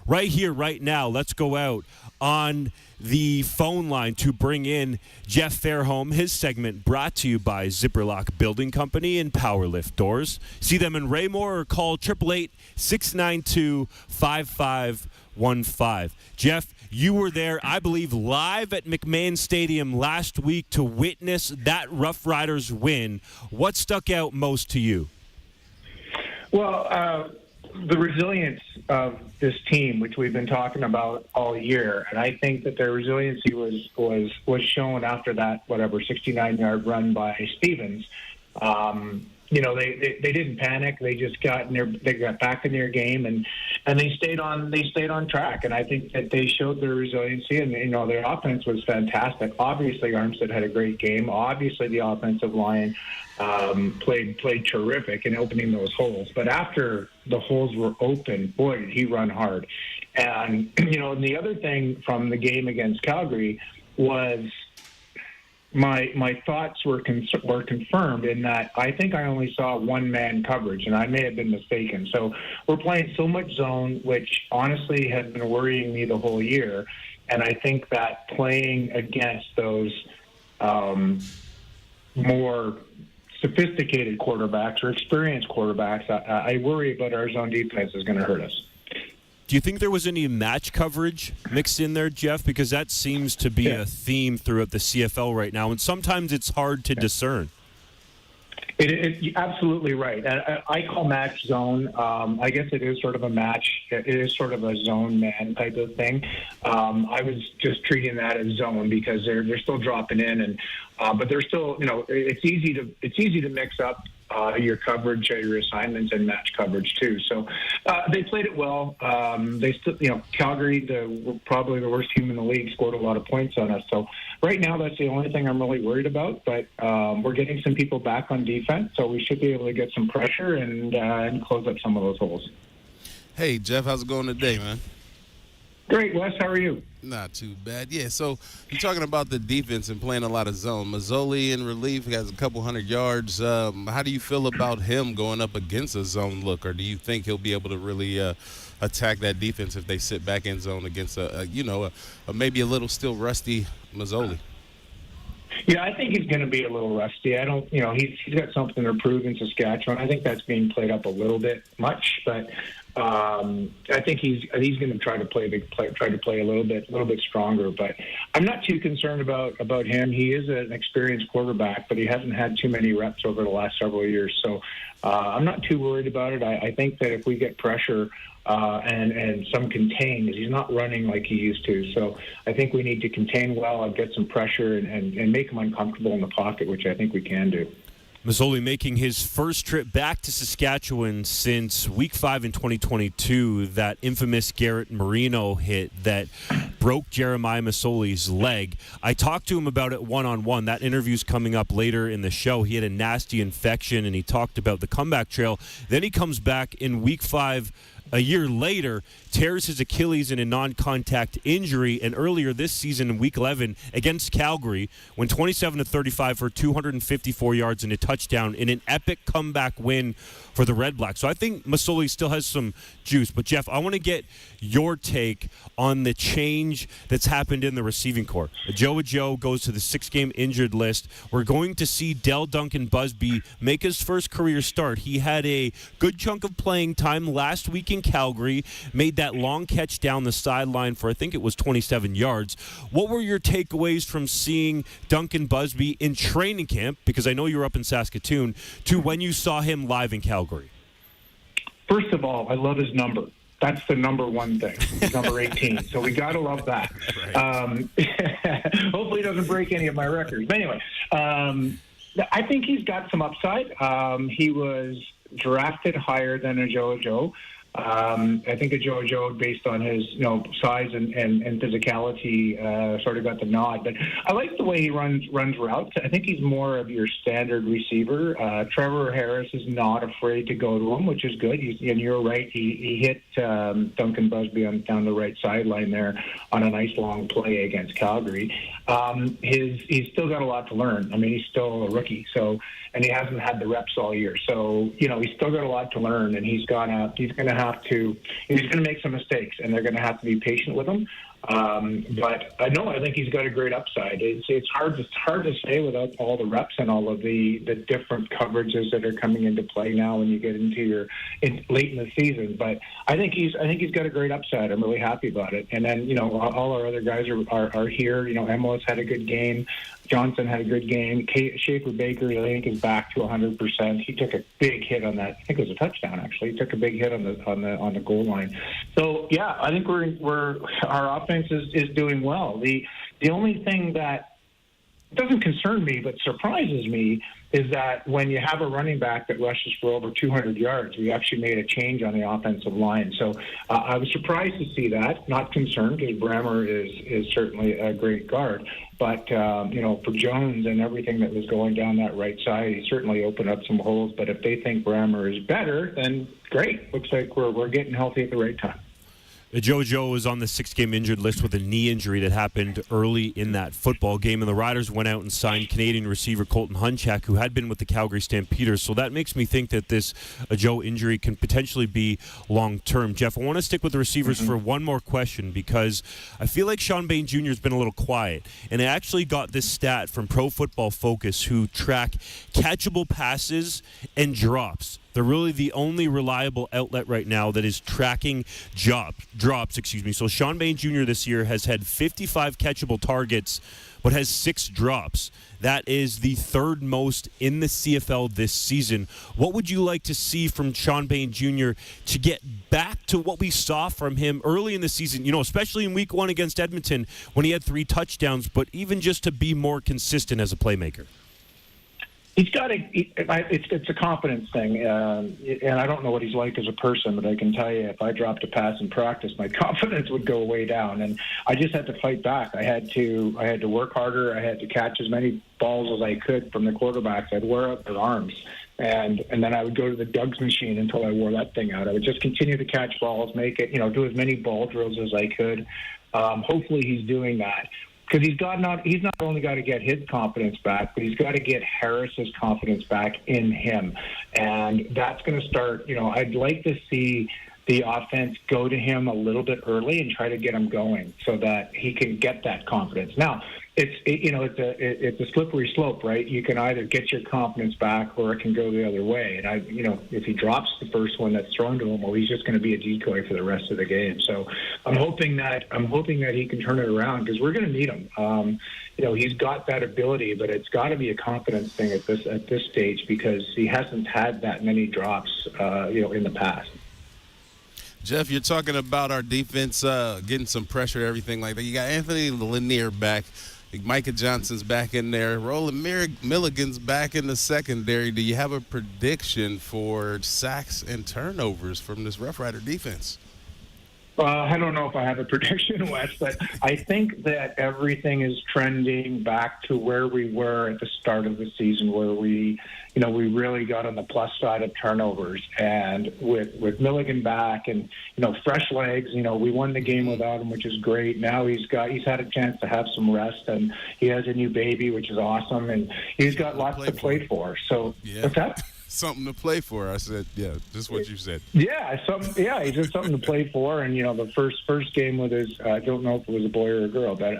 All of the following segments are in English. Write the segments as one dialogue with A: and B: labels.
A: right here, right now, let's go out on the phone line to bring in Jeff Fairholm. His segment brought to you by Zipperlock Building Company and Powerlift Doors. See them in Raymore or call 888-692-5515. Jeff, you were there, I believe, live at McMahon Stadium last week to witness that Roughriders win. What stuck out most to you?
B: Well, the resilience of this team, which we've been talking about all year, and I think that their resiliency was shown after that 69-yard run by Stevens. They didn't panic. They just got back in their game and they stayed on track. And I think that they showed their resiliency. And their offense was fantastic. Obviously, Armstead had a great game. Obviously, the offensive line played terrific in opening those holes. But after the holes were open, boy, did he run hard. And and the other thing from the game against Calgary was my thoughts were confirmed in that I think I only saw one-man coverage, and I may have been mistaken. So we're playing so much zone, which honestly has been worrying me the whole year. And I think that playing against those more sophisticated quarterbacks or experienced quarterbacks, I worry about our zone defense is going to hurt us.
A: Do you think there was any match coverage mixed in there, Jeff? Because that seems to be a theme throughout the CFL right now, and sometimes it's hard to discern.
B: You're absolutely right. I call match zone. I guess it is sort of a match. It is sort of a zone man type of thing. I was just treating that as zone because they're still dropping in, and but they're still, it's easy to mix up your coverage, your assignments, and match coverage too. So they played it well. They still, Calgary, probably the worst team in the league, scored a lot of points on us. So right now, that's the only thing I'm really worried about. But we're getting some people back on defense, so we should be able to get some pressure and close up some of those holes.
C: Hey, Jeff, how's it going today, man?
B: Great, Wes. How are you?
C: Not too bad. Yeah, so you're talking about the defense and playing a lot of zone. Mazzoli in relief has a couple hundred yards. How do you feel about him going up against a zone look, or do you think he'll be able to really attack that defense if they sit back in zone against a maybe a little still rusty Mazzoli?
B: Yeah, I think he's going to be a little rusty. I don't, he's got something to prove in Saskatchewan. I think that's being played up a little bit much, but I think he's going to try to play a little bit stronger. But I'm not too concerned about him. He is an experienced quarterback, but he hasn't had too many reps over the last several years. So I'm not too worried about it. I think that if we get pressure and some contain, because he's not running like he used to. So I think we need to contain well and get some pressure and make him uncomfortable in the pocket, which I think we can do.
A: Mazzoli making his first trip back to Saskatchewan since Week 5 in 2022, that infamous Garrett Marino hit that broke Jeremiah Mazzoli's leg. I talked to him about it one-on-one. That interview's coming up later in the show. He had a nasty infection, and he talked about the comeback trail. Then he comes back in Week 5 a year later, tears his Achilles in a non-contact injury, and earlier this season in Week 11 against Calgary, went 27-35 for 254 yards and a touchdown in an epic comeback win for the Red Blacks. So I think Mazzoli still has some juice. But, Jeff, I want to get your take on the change that's happened in the receiving corps. Joe Ajo goes to the 6-game injured list. We're going to see Dhel Duncan-Busby make his first career start. He had a good chunk of playing time last week in Calgary, made that long catch down the sideline for, I think it was 27 yards. What were your takeaways from seeing Duncan-Busby in training camp, because I know you were up in Saskatoon, to when you saw him live in Calgary?
B: First of all, I love his number. That's the number one thing. He's number 18. So we got to love that. Right. Hopefully he doesn't break any of my records. But anyway, I think he's got some upside. He was drafted higher than Ajo. I think Ajo, based on his size and physicality, sort of got the nod. But I like the way he runs routes. I think he's more of your standard receiver. Trevor Harris is not afraid to go to him, which is good. And you're right, he hit Duncan-Busby down the right sideline there on a nice long play against Calgary. He's still got a lot to learn. I mean, he's still a rookie. So, and he hasn't had the reps all year. So, he's still got a lot to learn, and he's going to make some mistakes, and they're going to have to be patient with him. But I think he's got a great upside. It's hard to say without all the reps and all of the different coverages that are coming into play now when you get into late in the season. But I think he's got a great upside. I'm really happy about it. And then all our other guys are here. Emil's had a good game. Johnson had a good game. Schaefer Baker, I think, is back to 100%. He took a big hit on that. I think it was a touchdown, actually. He took a big hit on the goal line. So yeah, I think our offense is doing well. The only thing that doesn't concern me but surprises me is that when you have a running back that rushes for over 200 yards, we actually made a change on the offensive line. So I was surprised to see that, not concerned, because Brammer is certainly a great guard. But, for Jones and everything that was going down that right side, he certainly opened up some holes. But if they think Brammer is better, then great. Looks like we're getting healthy at the right time.
A: JoJo is on the 6-game injured list with a knee injury that happened early in that football game, and the Riders went out and signed Canadian receiver Colton Hunchak, who had been with the Calgary Stampeders. So that makes me think that this Joe injury can potentially be long-term. Jeff, I want to stick with the receivers for one more question, because I feel like Sean Bain Jr. has been a little quiet, and I actually got this stat from Pro Football Focus, who track catchable passes and drops. They're really the only reliable outlet right now that is tracking drops. So Sean Bain Jr. this year has had 55 catchable targets, but has 6 drops. That is the third most in the CFL this season. What would you like to see from Sean Bain Jr. to get back to what we saw from him early in the season, especially in Week 1 against Edmonton when he had 3 touchdowns, but even just to be more consistent as a playmaker?
B: He's got it's a confidence thing, and I don't know what he's like as a person, but I can tell you if I dropped a pass in practice, my confidence would go way down, and I just had to fight back. I had to work harder. I had to catch as many balls as I could from the quarterbacks. I'd wear out their arms, and then I would go to the Doug's machine until I wore that thing out. I would just continue to catch balls, make it, do as many ball drills as I could. Hopefully he's doing that. Because he's not only got to get his confidence back, but he's got to get Harris's confidence back in him. And that's going to start, I'd like to see the offense go to him a little bit early and try to get him going so that he can get that confidence. Now, it's a slippery slope, right? You can either get your confidence back or it can go the other way. And if he drops the first one that's thrown to him, well, he's just going to be a decoy for the rest of the game. So I'm hoping that he can turn it around, because we're going to need him. He's got that ability, but it's got to be a confidence thing at this stage, because he hasn't had that many drops, in the past.
C: Jeff, you're talking about our defense getting some pressure, everything like that. You got Anthony Lanier back. Micah Johnson's back in there. Roland Milligan's back in the secondary. Do you have a prediction for sacks and turnovers from this Rough Rider defense?
B: I don't know if I have a prediction, Wes, but I think that everything is trending back to where we were at the start of the season, where we really got on the plus side of turnovers. And with Milligan back and, fresh legs, we won the game without him, which is great. Now he's had a chance to have some rest, and he has a new baby, which is awesome, and he's got lots to play for. So,
C: yeah.
B: What's that?
C: Something to play for. I said, yeah, just what you said.
B: Yeah, he's just something to play for. And the first game with his, I don't know if it was a boy or a girl, but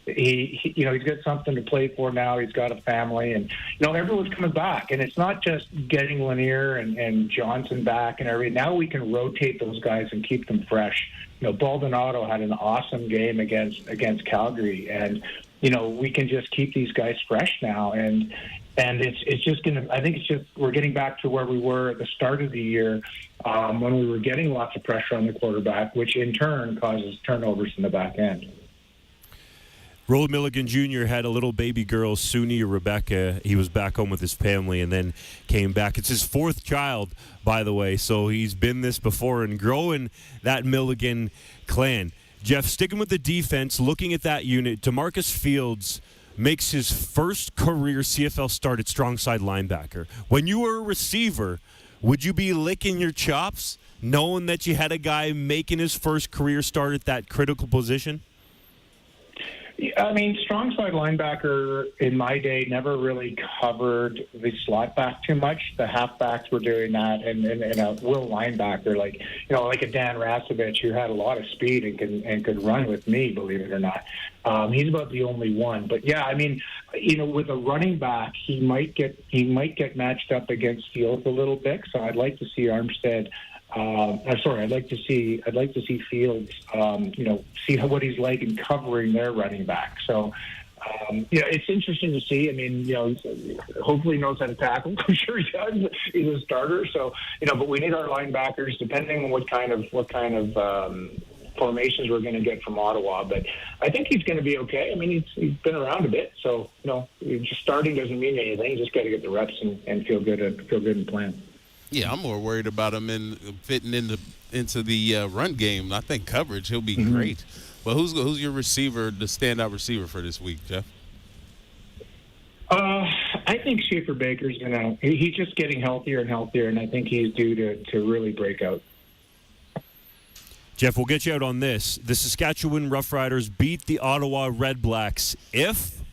B: he's got something to play for now. He's got a family, and everyone's coming back. And it's not just getting Lanier and Johnson back and everything. Now we can rotate those guys and keep them fresh. Baldonado had an awesome game against Calgary, and we can just keep these guys fresh now. And it's just we're getting back to where we were at the start of the year, when we were getting lots of pressure on the quarterback, which in turn causes turnovers in the back end.
A: Roland Milligan Jr. had a little baby girl, Suni or Rebecca. He was back home with his family and then came back. It's his 4th child, by the way, so he's been this before and growing that Milligan clan. Jeff, sticking with the defense, looking at that unit, DeMarcus Fields makes his first career CFL start at strong side linebacker. When you were a receiver, would you be licking your chops knowing that you had a guy making his first career start at that critical position?
B: I mean, strong side linebacker in my day never really covered the slot back too much. The halfbacks were doing that, and a will linebacker like a Dan Rasovich who had a lot of speed and could run with me, believe it or not. He's about the only one. But yeah, I mean, with a running back, he might get matched up against Fields a little bit. So I'd like to see Armstead. I'd like to see Fields, see what he's like in covering their running back. So, it's interesting to see. I mean, hopefully he knows how to tackle. I'm sure he does. He's a starter. So, but we need our linebackers, depending on what kind of formations we're going to get from Ottawa. But I think he's going to be okay. I mean, he's been around a bit. So, just starting doesn't mean anything. You just got to get the reps and feel good and plan.
C: Yeah, I'm more worried about him fitting into the run game. I think coverage, he'll be great. But who's your receiver, the standout receiver for this week, Jeff?
B: I think Schaefer Baker's he's just getting healthier and healthier, and I think he's due to really break out.
A: Jeff, we'll get you out on this. The Saskatchewan Roughriders beat the Ottawa Red Blacks if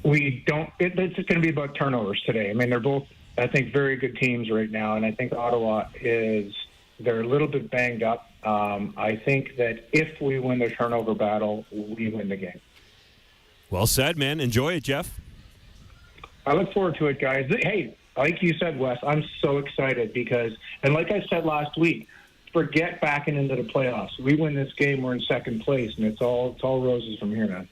A: we don't, it's going to be about turnovers today. I mean, they're both, I think, very good teams right now, and I think Ottawa they're a little bit banged up. I think that if we win the turnover battle, we win the game. Well said, man. Enjoy it, Jeff.
B: I look forward to it, guys. Hey, like you said, Wes, I'm so excited because, and like I said last week, forget backing into the playoffs. We win this game, we're in second place, and it's all roses from here, man.